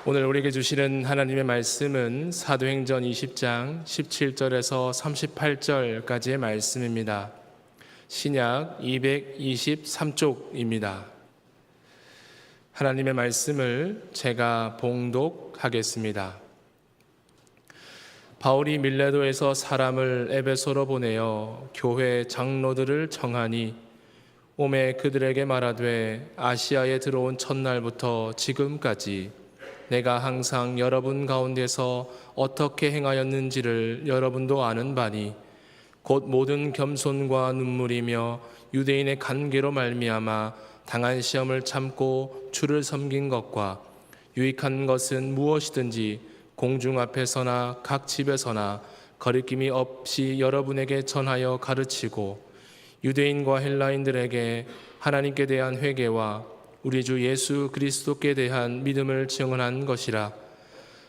오늘 우리에게 주시는 하나님의 말씀은 사도행전 20장 17절에서 38절까지의 말씀입니다. 신약 223쪽입니다. 하나님의 말씀을 제가 봉독하겠습니다. 바울이 밀레도에서 사람을 에베소로 보내어 교회 장로들을 청하니 오매 그들에게 말하되 아시아에 들어온 첫날부터 지금까지 내가 항상 여러분 가운데서 어떻게 행하였는지를 여러분도 아는 바니 곧 모든 겸손과 눈물이며 유대인의 간계로 말미암아 당한 시험을 참고 주를 섬긴 것과 유익한 것은 무엇이든지 공중 앞에서나 각 집에서나 거리낌이 없이 여러분에게 전하여 가르치고 유대인과 헬라인들에게 하나님께 대한 회개와 우리 주 예수 그리스도께 대한 믿음을 증언한 것이라.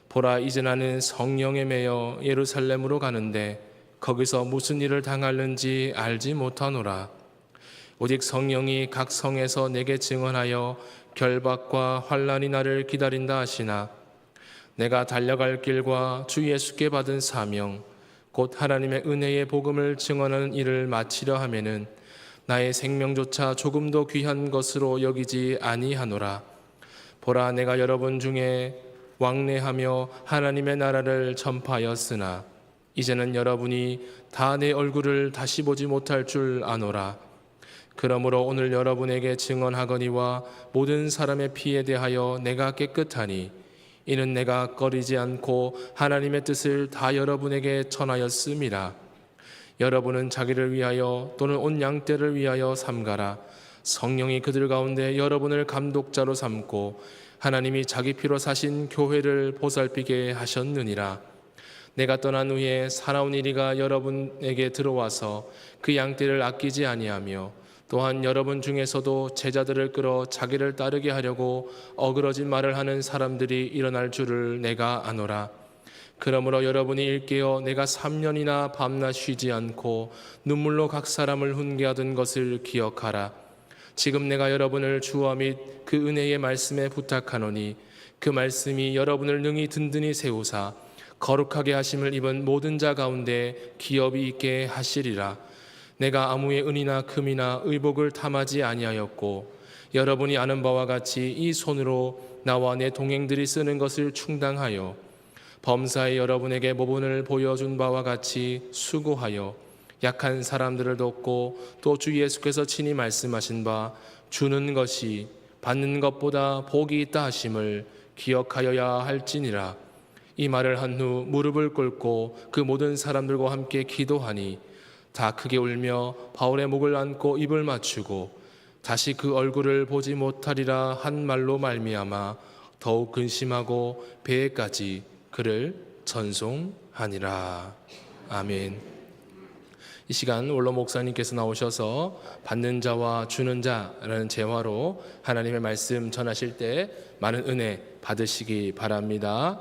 보라, 이제 나는 성령에 매여 예루살렘으로 가는데 거기서 무슨 일을 당하는지 알지 못하노라. 오직 성령이 각 성에서 내게 증언하여 결박과 환난이 나를 기다린다 하시나 내가 달려갈 길과 주 예수께 받은 사명 곧 하나님의 은혜의 복음을 증언하는 일을 마치려 하면은 나의 생명조차 조금도 귀한 것으로 여기지 아니하노라. 보라, 내가 여러분 중에 왕래하며 하나님의 나라를 전파하였으나 이제는 여러분이 다 내 얼굴을 다시 보지 못할 줄 아노라. 그러므로 오늘 여러분에게 증언하거니와 모든 사람의 피에 대하여 내가 깨끗하니 이는 내가 꺼리지 않고 하나님의 뜻을 다 여러분에게 전하였음이라. 여러분은 자기를 위하여 또는 온 양떼를 위하여 삼가라. 성령이 그들 가운데 여러분을 감독자로 삼고 하나님이 자기 피로 사신 교회를 보살피게 하셨느니라. 내가 떠난 후에 사나운 이리가 여러분에게 들어와서 그 양떼를 아끼지 아니하며 또한 여러분 중에서도 제자들을 끌어 자기를 따르게 하려고 어그러진 말을 하는 사람들이 일어날 줄을 내가 아노라. 그러므로 여러분이 일깨어 내가 3년이나 밤낮 쉬지 않고 눈물로 각 사람을 훈계하던 것을 기억하라. 지금 내가 여러분을 주와 및 그 은혜의 말씀에 부탁하노니 그 말씀이 여러분을 능히 든든히 세우사 거룩하게 하심을 입은 모든 자 가운데 기업이 있게 하시리라. 내가 아무의 은이나 금이나 의복을 탐하지 아니하였고 여러분이 아는 바와 같이 이 손으로 나와 내 동행들이 쓰는 것을 충당하여 범사에 여러분에게 모본을 보여준 바와 같이 수고하여 약한 사람들을 돕고 또 주 예수께서 친히 말씀하신 바 주는 것이 받는 것보다 복이 있다 하심을 기억하여야 할지니라. 이 말을 한 후 무릎을 꿇고 그 모든 사람들과 함께 기도하니 다 크게 울며 바울의 목을 안고 입을 맞추고 다시 그 얼굴을 보지 못하리라 한 말로 말미암아 더욱 근심하고 배에까지 그를 전송하니라. 아멘. 이 시간 원로 목사님께서 나오셔서 받는 자와 주는 자라는 재화로 하나님의 말씀 전하실 때 많은 은혜 받으시기 바랍니다.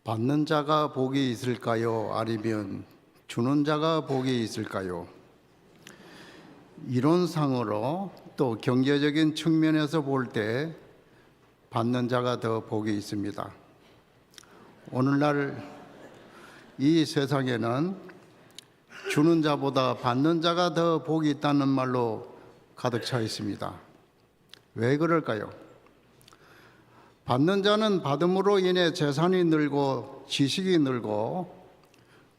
받는 자가 복이 있을까요? 아니면 주는 자가 복이 있을까요? 이론상으로 또 경제적인 측면에서 볼 때 받는 자가 더 복이 있습니다. 오늘날 이 세상에는 주는 자보다 받는 자가 더 복이 있다는 말로 가득 차 있습니다. 왜 그럴까요? 받는 자는 받음으로 인해 재산이 늘고 지식이 늘고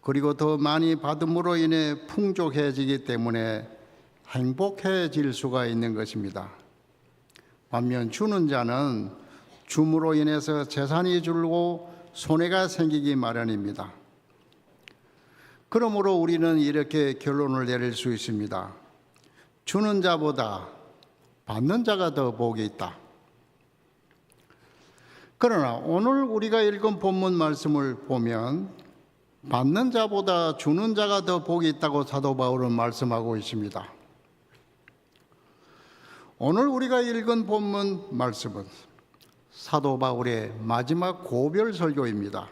그리고 더 많이 받음으로 인해 풍족해지기 때문에 행복해질 수가 있는 것입니다. 반면 주는 자는 줌으로 인해서 재산이 줄고 손해가 생기기 마련입니다. 그러므로 우리는 이렇게 결론을 내릴 수 있습니다. 주는 자보다 받는 자가 더 복이 있다. 그러나 오늘 우리가 읽은 본문 말씀을 보면 받는 자보다 주는 자가 더 복이 있다고 사도 바울은 말씀하고 있습니다. 오늘 우리가 읽은 본문 말씀은 사도 바울의 마지막 고별 설교입니다.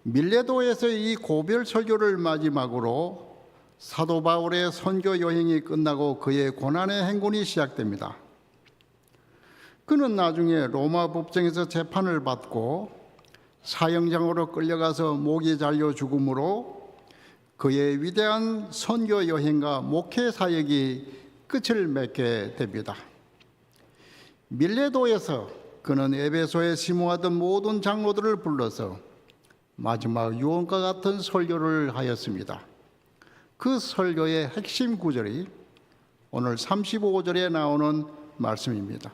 밀레도에서 이 고별 설교를 마지막으로 사도 바울의 선교 여행이 끝나고 그의 고난의 행군이 시작됩니다. 그는 나중에 로마 법정에서 재판을 받고 사형장으로 끌려가서 목이 잘려 죽음으로 그의 위대한 선교 여행과 목회 사역이 끝을 맺게 됩니다. 밀레도에서 그는 에베소에 심호하던 모든 장로들을 불러서 마지막 유언과 같은 설교를 하였습니다. 그 설교의 핵심 구절이 오늘 35절에 나오는 말씀입니다.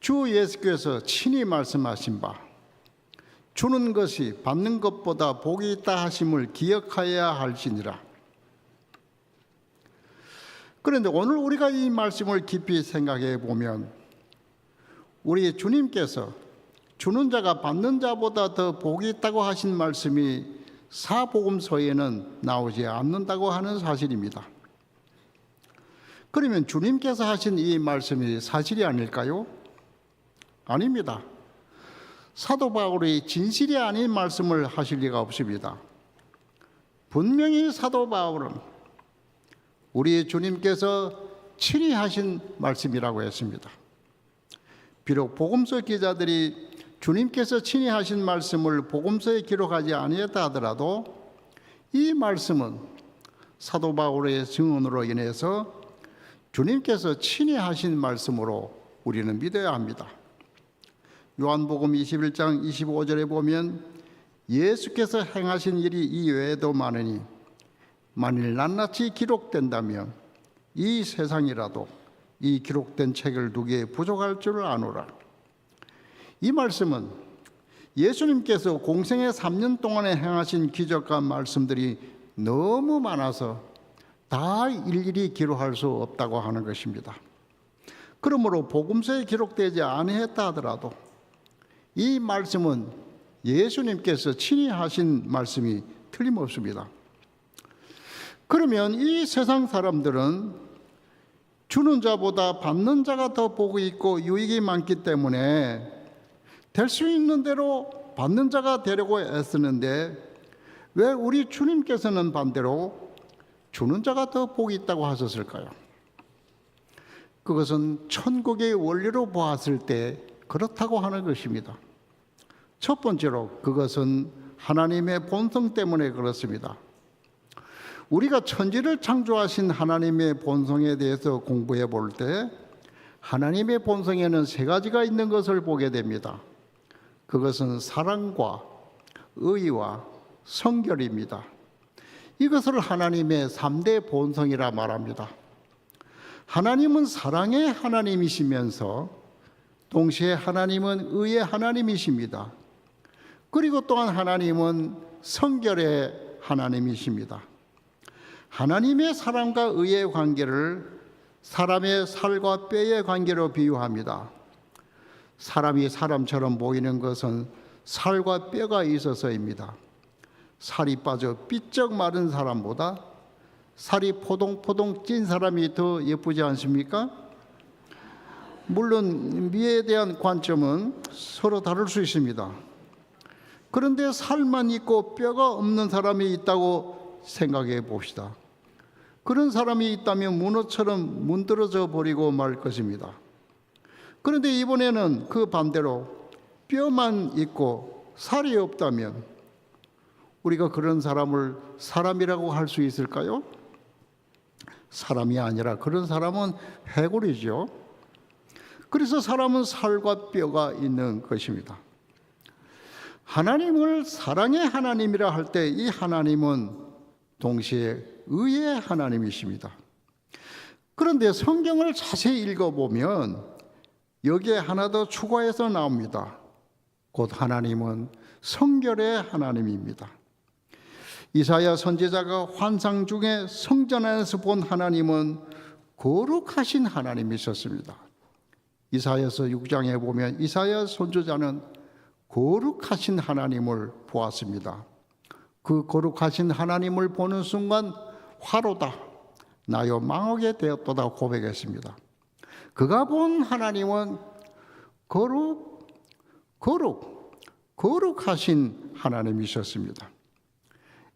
주 예수께서 친히 말씀하신 바 주는 것이 받는 것보다 복이 있다 하심을 기억하여야 할지니라. 그런데 오늘 우리가 이 말씀을 깊이 생각해 보면 우리 주님께서 주는 자가 받는 자보다 더 복이 있다고 하신 말씀이 사복음서에는 나오지 않는다고 하는 사실입니다. 그러면 주님께서 하신 이 말씀이 사실이 아닐까요? 아닙니다. 사도 바울이 진실이 아닌 말씀을 하실 리가 없습니다. 분명히 사도 바울은 우리 주님께서 친히 하신 말씀이라고 했습니다. 비록 복음서 기자들이 주님께서 친히 하신 말씀을 복음서에 기록하지 아니했다 하더라도 이 말씀은 사도 바울의 증언으로 인해서 주님께서 친히 하신 말씀으로 우리는 믿어야 합니다. 요한복음 21장 25절에 보면 예수께서 행하신 일이 이외에도 많으니 만일 낱낱이 기록된다면 이 세상이라도 이 기록된 책을 두기에 부족할 줄 아노라. 이 말씀은 예수님께서 공생의 3년 동안에 행하신 기적과 말씀들이 너무 많아서 다 일일이 기록할 수 없다고 하는 것입니다. 그러므로 복음서에 기록되지 아니했다 하더라도 이 말씀은 예수님께서 친히 하신 말씀이 틀림없습니다. 그러면 이 세상 사람들은 주는 자보다 받는 자가 더 복이 있고 유익이 많기 때문에 될 수 있는 대로 받는 자가 되려고 애쓰는데 왜 우리 주님께서는 반대로 주는 자가 더 복이 있다고 하셨을까요? 그것은 천국의 원리로 보았을 때 그렇다고 하는 것입니다. 첫 번째로 그것은 하나님의 본성 때문에 그렇습니다. 우리가 천지를 창조하신 하나님의 본성에 대해서 공부해 볼 때 하나님의 본성에는 세 가지가 있는 것을 보게 됩니다. 그것은 사랑과 의와 성결입니다. 이것을 하나님의 3대 본성이라 말합니다. 하나님은 사랑의 하나님이시면서 동시에 하나님은 의의 하나님이십니다. 그리고 또한 하나님은 성결의 하나님이십니다. 하나님의 사랑과 의의 관계를 사람의 살과 뼈의 관계로 비유합니다. 사람이 사람처럼 보이는 것은 살과 뼈가 있어서입니다. 살이 빠져 삐쩍 마른 사람보다 살이 포동포동 찐 사람이 더 예쁘지 않습니까? 물론 미에 대한 관점은 서로 다를 수 있습니다. 그런데 살만 있고 뼈가 없는 사람이 있다고 생각해 봅시다. 그런 사람이 있다면 문어처럼 문드러져 버리고 말 것입니다. 그런데 이번에는 그 반대로 뼈만 있고 살이 없다면 우리가 그런 사람을 사람이라고 할 수 있을까요? 사람이 아니라 그런 사람은 해골이죠. 그래서 사람은 살과 뼈가 있는 것입니다. 하나님을 사랑의 하나님이라 할 때 이 하나님은 동시에 의의 하나님이십니다. 그런데 성경을 자세히 읽어보면 여기에 하나 더 추가해서 나옵니다. 곧 하나님은 성결의 하나님입니다. 이사야 선지자가 환상 중에 성전 안에서 본 하나님은 거룩하신 하나님이셨습니다. 이사야서 6장에 보면 이사야 선지자는 거룩하신 하나님을 보았습니다. 그 거룩하신 하나님을 보는 순간 화로다 나여 망하게 되었도다 고백했습니다. 그가 본 하나님은 거룩하신 하나님이셨습니다.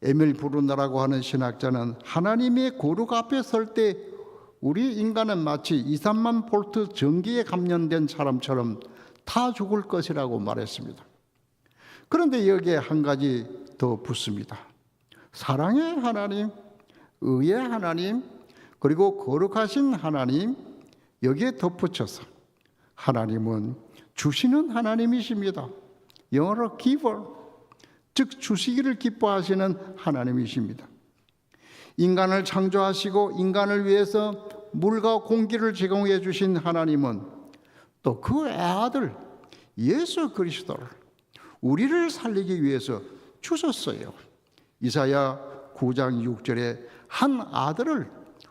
에밀 브루너라고 하는 신학자는 하나님의 거룩 앞에 설 때 우리 인간은 마치 2, 3만 볼트 전기에 감염된 사람처럼 타 죽을 것이라고 말했습니다. 그런데 여기에 한 가지 더 붙습니다. 사랑의 하나님, 의의 하나님, 그리고 거룩하신 하나님, 여기에 덧붙여서 하나님은 주시는 하나님이십니다. 영어로 giver, 즉 주시기를 기뻐하시는 하나님이십니다. 인간을 창조하시고 인간을 위해서 물과 공기를 제공해 주신 하나님은 또 그 아들 예수 그리스도를 우리를 살리기 위해서 주셨어요. 이사야 9장 6절에 한 아들을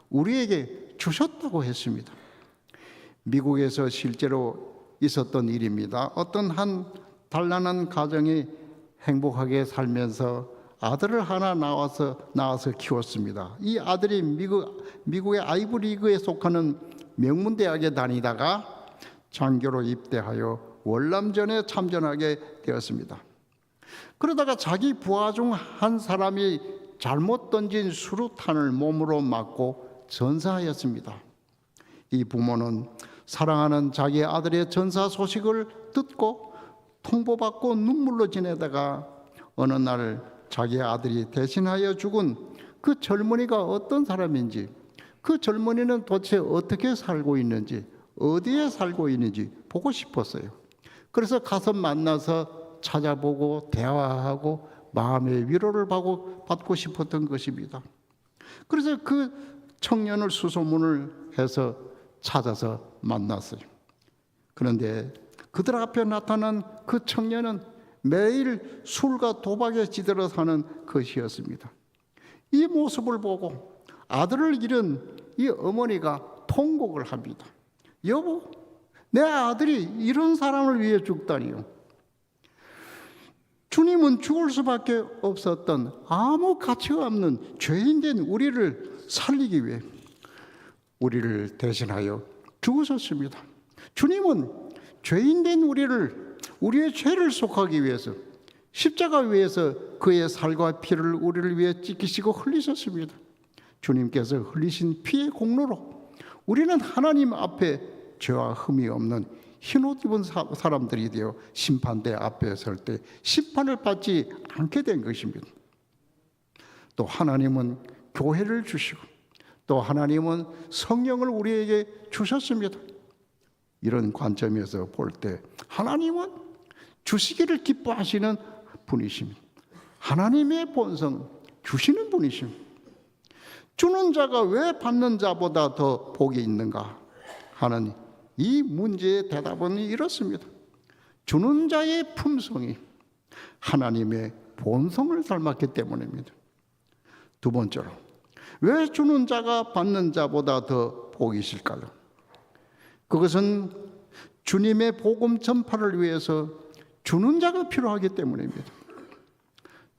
우리에게 주셨다고 했습니다. 미국에서 실제로 있었던 일입니다. 어떤 한 단란한 가정이 행복하게 살면서 아들을 하나 낳아서 키웠습니다. 이 아들이 미국의 아이브리그에 속하는 명문대학에 다니다가 장교로 입대하여 월남전에 참전하게 되었습니다. 그러다가 자기 부하 중 한 사람이 잘못 던진 수류탄을 몸으로 맞고 전사하였습니다. 이 부모는 사랑하는 자기 아들의 전사 소식을 듣고 통보받고 눈물로 지내다가 어느 날 자기 아들이 대신하여 죽은 그 젊은이가 어떤 사람인지, 그 젊은이는 도대체 어떻게 살고 있는지, 어디에 살고 있는지 보고 싶었어요. 그래서 가서 만나서 찾아보고 대화하고 마음의 위로를 받고 싶었던 것입니다. 그래서 그 청년을 수소문을 해서 찾아서 만났어요. 그런데 그들 앞에 나타난 그 청년은 매일 술과 도박에 찌들어 사는 것이었습니다. 이 모습을 보고 아들을 잃은 이 어머니가 통곡을 합니다. 여보, 내 아들이 이런 사람을 위해 죽다니요. 주님은 죽을 수밖에 없었던 아무 가치가 없는 죄인된 우리를 살리기 위해 우리를 대신하여 죽으셨습니다. 주님은 죄인된 우리의 죄를 속하기 위해서 십자가 위에서 그의 살과 피를 우리를 위해 찢기시고 흘리셨습니다. 주님께서 흘리신 피의 공로로 우리는 하나님 앞에 죄와 흠이 없는 흰옷 입은 사람들이 되어 심판대 앞에 설 때 심판을 받지 않게 된 것입니다. 또 하나님은 교회를 주시고 또 하나님은 성령을 우리에게 주셨습니다. 이런 관점에서 볼 때 하나님은 주시기를 기뻐하시는 분이십니다. 하나님의 본성, 주시는 분이십니다. 주는 자가 왜 받는 자보다 더 복이 있는가 하는 이 문제의 대답은 이렇습니다. 주는 자의 품성이 하나님의 본성을 닮았기 때문입니다. 두 번째로, 왜 주는 자가 받는 자보다 더 복이 있을까요? 그것은 주님의 복음 전파를 위해서 주는 자가 필요하기 때문입니다.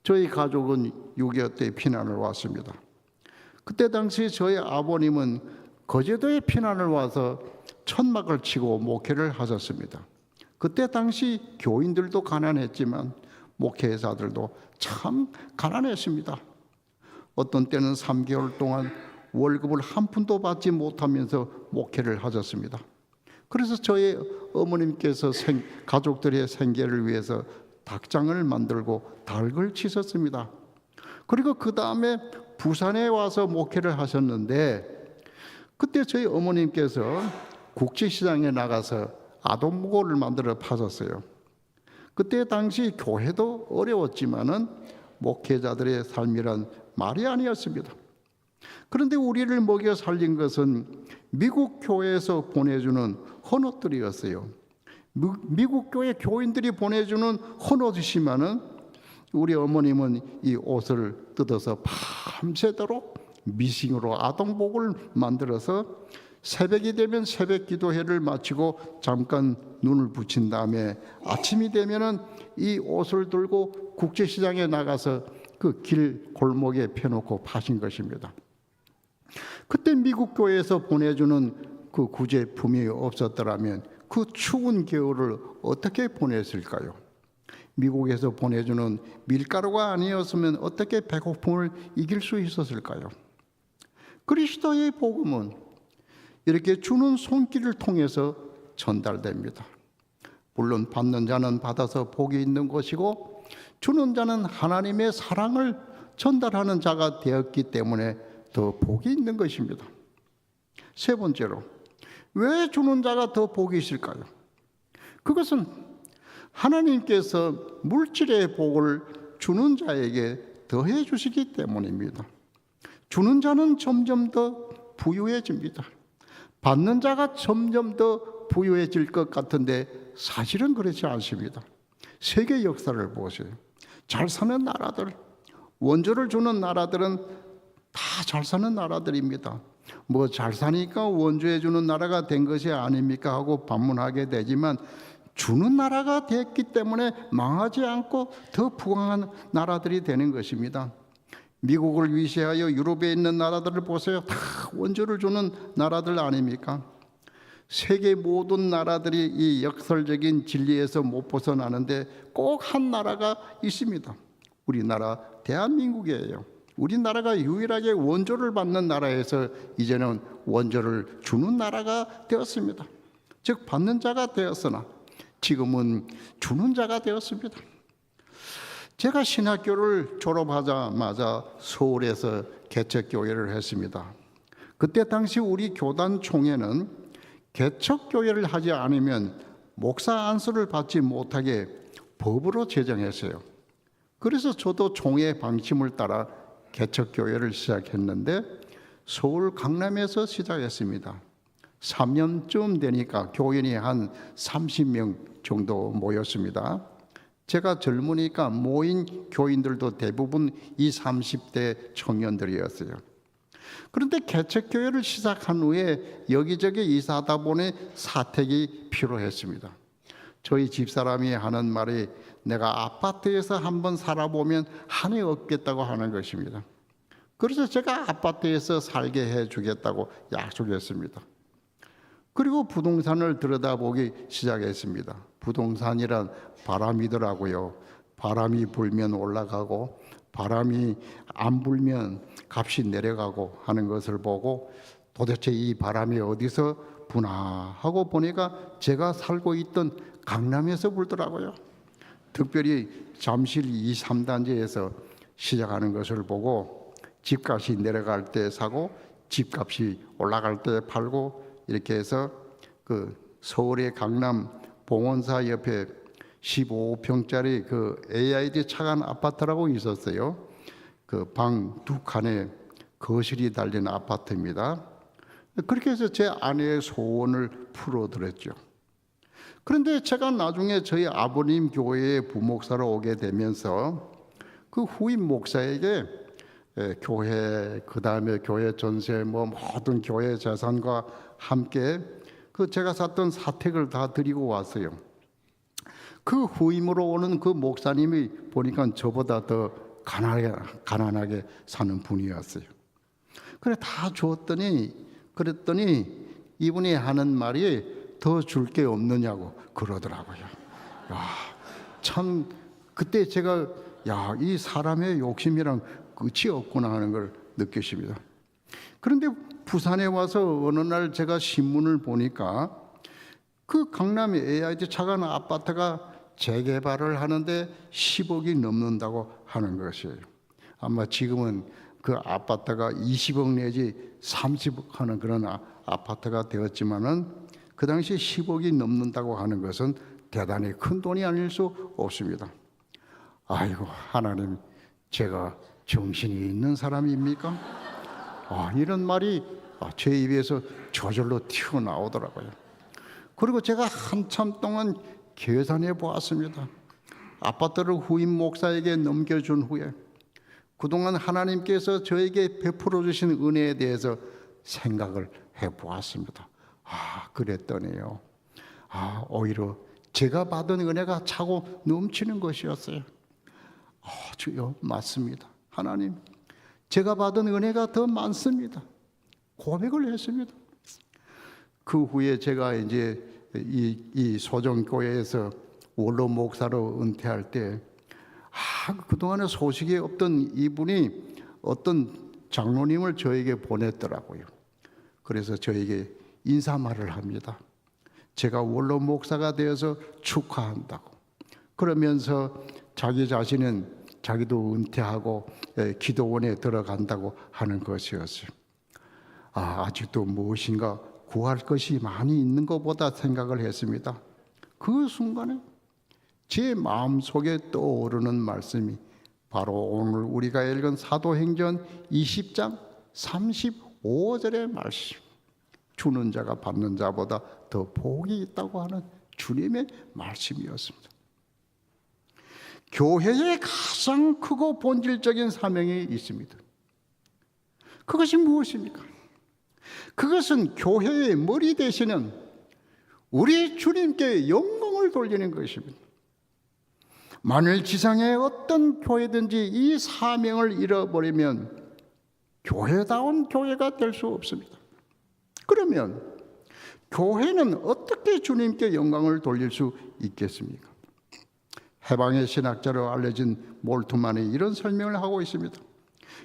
저희 가족은 6.25 때 피난을 왔습니다. 그때 당시 저희 아버님은 거제도에 피난을 와서 천막을 치고 목회를 하셨습니다. 그때 당시 교인들도 가난했지만 목회자들도 참 가난했습니다. 어떤 때는 3개월 동안 월급을 한 푼도 받지 못하면서 목회를 하셨습니다. 그래서 저희 어머님께서 가족들의 생계를 위해서 닭장을 만들고 닭을 치셨습니다. 그리고 그 다음에 부산에 와서 목회를 하셨는데 그때 저희 어머님께서 국제시장에 나가서 아동무고를 만들어 파셨어요. 그때 당시 교회도 어려웠지만은 목회자들의 삶이란 말이 아니었습니다. 그런데 우리를 먹여 살린 것은 미국 교회에서 보내주는 헌옷들이었어요. 미국 교회 교인들이 보내주는 헌옷이지만은 우리 어머님은 이 옷을 뜯어서 밤새도록 미싱으로 아동복을 만들어서 새벽이 되면 새벽 기도회를 마치고 잠깐 눈을 붙인 다음에 아침이 되면은 이 옷을 들고 국제시장에 나가서 그 길 골목에 펴놓고 파신 것입니다. 그때 미국 교회에서 보내주는 그 구제품이 없었더라면 그 추운 겨울을 어떻게 보냈을까요? 미국에서 보내주는 밀가루가 아니었으면 어떻게 배고픔을 이길 수 있었을까요? 그리스도의 복음은 이렇게 주는 손길을 통해서 전달됩니다. 물론 받는 자는 받아서 복이 있는 것이고 주는 자는 하나님의 사랑을 전달하는 자가 되었기 때문에 더 복이 있는 것입니다. 세 번째로, 왜 주는 자가 더 복이 있을까요? 그것은 하나님께서 물질의 복을 주는 자에게 더해 주시기 때문입니다. 주는 자는 점점 더 부유해집니다. 받는 자가 점점 더 부유해질 것 같은데 사실은 그렇지 않습니다. 세계 역사를 보세요. 잘 사는 나라들, 원조를 주는 나라들은 다 잘 사는 나라들입니다. 뭐 잘 사니까 원조해 주는 나라가 된 것이 아닙니까 하고 반문하게 되지만 주는 나라가 됐기 때문에 망하지 않고 더 부강한 나라들이 되는 것입니다. 미국을 위시하여 유럽에 있는 나라들을 보세요. 다 원조를 주는 나라들 아닙니까? 세계 모든 나라들이 이 역설적인 진리에서 못 벗어나는데 꼭 한 나라가 있습니다. 우리나라 대한민국이에요. 우리나라가 유일하게 원조를 받는 나라에서 이제는 원조를 주는 나라가 되었습니다. 즉 받는 자가 되었으나 지금은 주는 자가 되었습니다. 제가 신학교를 졸업하자마자 서울에서 개척교회를 했습니다. 그때 당시 우리 교단 총회는 개척교회를 하지 않으면 목사 안수를 받지 못하게 법으로 제정했어요. 그래서 저도 총회 방침을 따라 개척교회를 시작했는데 서울 강남에서 시작했습니다. 3년쯤 되니까 교인이 한 30명 정도 모였습니다. 제가 젊으니까 모인 교인들도 대부분 20, 30대 청년들이었어요. 그런데 개척교회를 시작한 후에 여기저기 이사하다 보니 사택이 필요했습니다. 저희 집사람이 하는 말이 내가 아파트에서 한번 살아보면 한이 없겠다고 하는 것입니다. 그래서 제가 아파트에서 살게 해주겠다고 약속했습니다. 그리고 부동산을 들여다보기 시작했습니다. 부동산이란 바람이더라고요. 바람이 불면 올라가고 바람이 안 불면 값이 내려가고 하는 것을 보고 도대체 이 바람이 어디서 부나 하고 보니까 제가 살고 있던 강남에서 불더라고요. 특별히 잠실 2, 3단지에서 시작하는 것을 보고 집값이 내려갈 때 사고 집값이 올라갈 때 팔고 이렇게 해서 그 서울의 강남 봉원사 옆에 15평짜리 그 AID 차관 아파트라고 있었어요. 그 방 두 칸에 거실이 달린 아파트입니다. 그렇게 해서 제 아내의 소원을 풀어드렸죠. 그런데 제가 나중에 저희 아버님 교회에 부목사로 오게 되면서 그 후임 목사에게 교회 그다음에 교회 전세 뭐 모든 교회 재산과 함께 그 제가 샀던 사택을 다 드리고 왔어요. 그 후임으로 오는 그 목사님이 보니까 저보다 더 가난하게 사는 분이었어요. 그래 다 그랬더니 이분이 하는 말이 더 줄 게 없느냐고 그러더라고요. 참 그때 제가 이 사람의 욕심이랑 끝이 없구나 하는 걸 느꼈습니다. 그런데 부산에 와서 어느 날 제가 신문을 보니까 그 강남의 AID 차관 아파트가 재개발을 하는데 10억이 넘는다고 하는 것이에요. 아마 지금은 그 아파트가 20억 내지 30억 하는 그런 아파트가 되었지만은 그 당시 10억이 넘는다고 하는 것은 대단히 큰 돈이 아닐 수 없습니다. 아이고 하나님, 제가 정신이 있는 사람입니까? 이런 말이 제 입에서 저절로 튀어나오더라고요. 그리고 제가 한참 동안 계산해 보았습니다. 아파트를 후임 목사에게 넘겨준 후에 그동안 하나님께서 저에게 베풀어 주신 은혜에 대해서 생각을 해보았습니다. 그랬더니요. 오히려 제가 받은 은혜가 차고 넘치는 것이었어요. 주여, 맞습니다. 하나님, 제가 받은 은혜가 더 많습니다. 고백을 했습니다. 그 후에 제가 이제 이 소정교회에서 원로 목사로 은퇴할 때 그동안에 소식이 없던 이분이 어떤 장로님을 저에게 보냈더라고요. 그래서 저에게 인사말을 합니다. 제가 원로 목사가 되어서 축하한다고. 그러면서 자기 자신은 자기도 은퇴하고 기도원에 들어간다고 하는 것이었어요. 아직도 무엇인가 구할 것이 많이 있는 것보다 생각을 했습니다. 그 순간에 제 마음속에 떠오르는 말씀이 바로 오늘 우리가 읽은 사도행전 20장 35절의 말씀. 주는 자가 받는 자보다 더 복이 있다고 하는 주님의 말씀이었습니다. 교회에 가장 크고 본질적인 사명이 있습니다. 그것이 무엇입니까? 그것은 교회의 머리 되시는 우리 주님께 영광을 돌리는 것입니다. 만일 지상의 어떤 교회든지 이 사명을 잃어버리면 교회다운 교회가 될 수 없습니다. 그러면 교회는 어떻게 주님께 영광을 돌릴 수 있겠습니까? 해방의 신학자로 알려진 몰트만이 이런 설명을 하고 있습니다.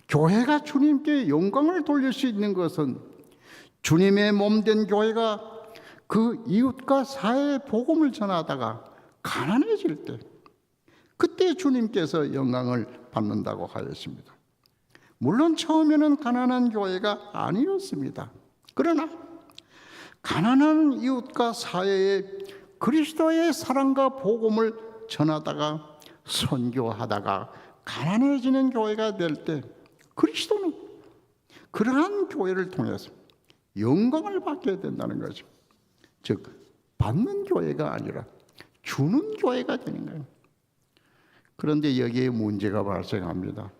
교회가 주님께 영광을 돌릴 수 있는 것은 주님의 몸된 교회가 그 이웃과 사회의 복음을 전하다가 가난해질 때, 그때 주님께서 영광을 받는다고 하였습니다. 물론 처음에는 가난한 교회가 아니었습니다. 그러나 가난한 이웃과 사회에 그리스도의 사랑과 복음을 전하다가 선교하다가 가난해지는 교회가 될 때 그리스도는 그러한 교회를 통해서 영광을 받게 된다는 거죠. 즉 받는 교회가 아니라 주는 교회가 되는 거예요. 그런데 여기에 문제가 발생합니다.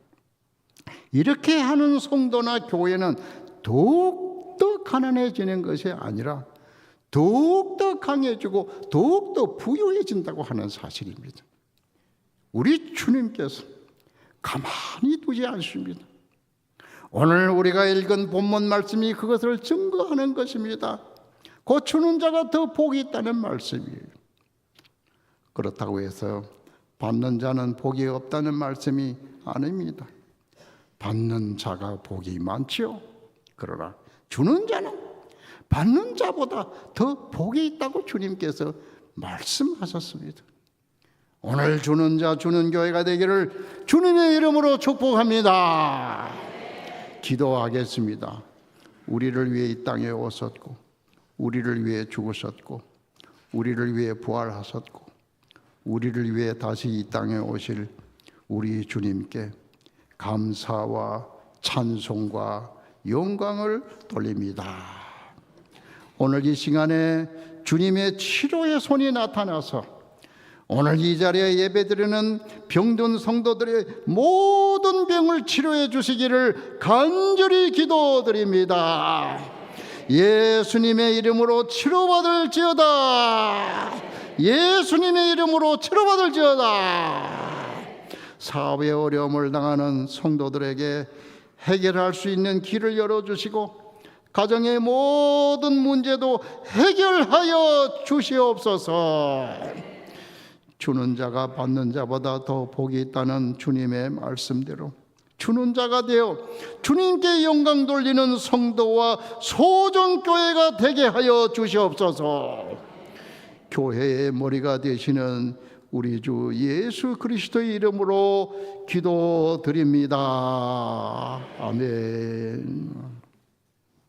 이렇게 하는 성도나 교회는 더욱더 가난해지는 것이 아니라 더욱더 강해지고 더욱더 부유해진다고 하는 사실입니다. 우리 주님께서 가만히 두지 않습니다. 오늘 우리가 읽은 본문 말씀이 그것을 증거하는 것입니다. 곧 주는 자가 더 복이 있다는 말씀이에요. 그렇다고 해서 받는 자는 복이 없다는 말씀이 아닙니다. 받는 자가 복이 많지요. 그러나 주는 자는 받는 자보다 더 복이 있다고 주님께서 말씀하셨습니다. 오늘 주는 자, 주는 교회가 되기를 주님의 이름으로 축복합니다. 기도하겠습니다. 우리를 위해 이 땅에 오셨고, 우리를 위해 죽으셨고, 우리를 위해 부활하셨고, 우리를 위해 다시 이 땅에 오실 우리 주님께 감사와 찬송과 영광을 돌립니다. 오늘 이 시간에 주님의 치료의 손이 나타나서 오늘 이 자리에 예배드리는 병든 성도들의 모든 병을 치료해 주시기를 간절히 기도드립니다. 예수님의 이름으로 치료받을지어다. 예수님의 이름으로 치료받을지어다. 사업의 어려움을 당하는 성도들에게 해결할 수 있는 길을 열어주시고 가정의 모든 문제도 해결하여 주시옵소서. 주는 자가 받는 자보다 더 복이 있다는 주님의 말씀대로 주는 자가 되어 주님께 영광 돌리는 성도와 소정교회가 되게 하여 주시옵소서. 교회의 머리가 되시는 우리 주 예수 그리스도의 이름으로 기도드립니다. 아멘.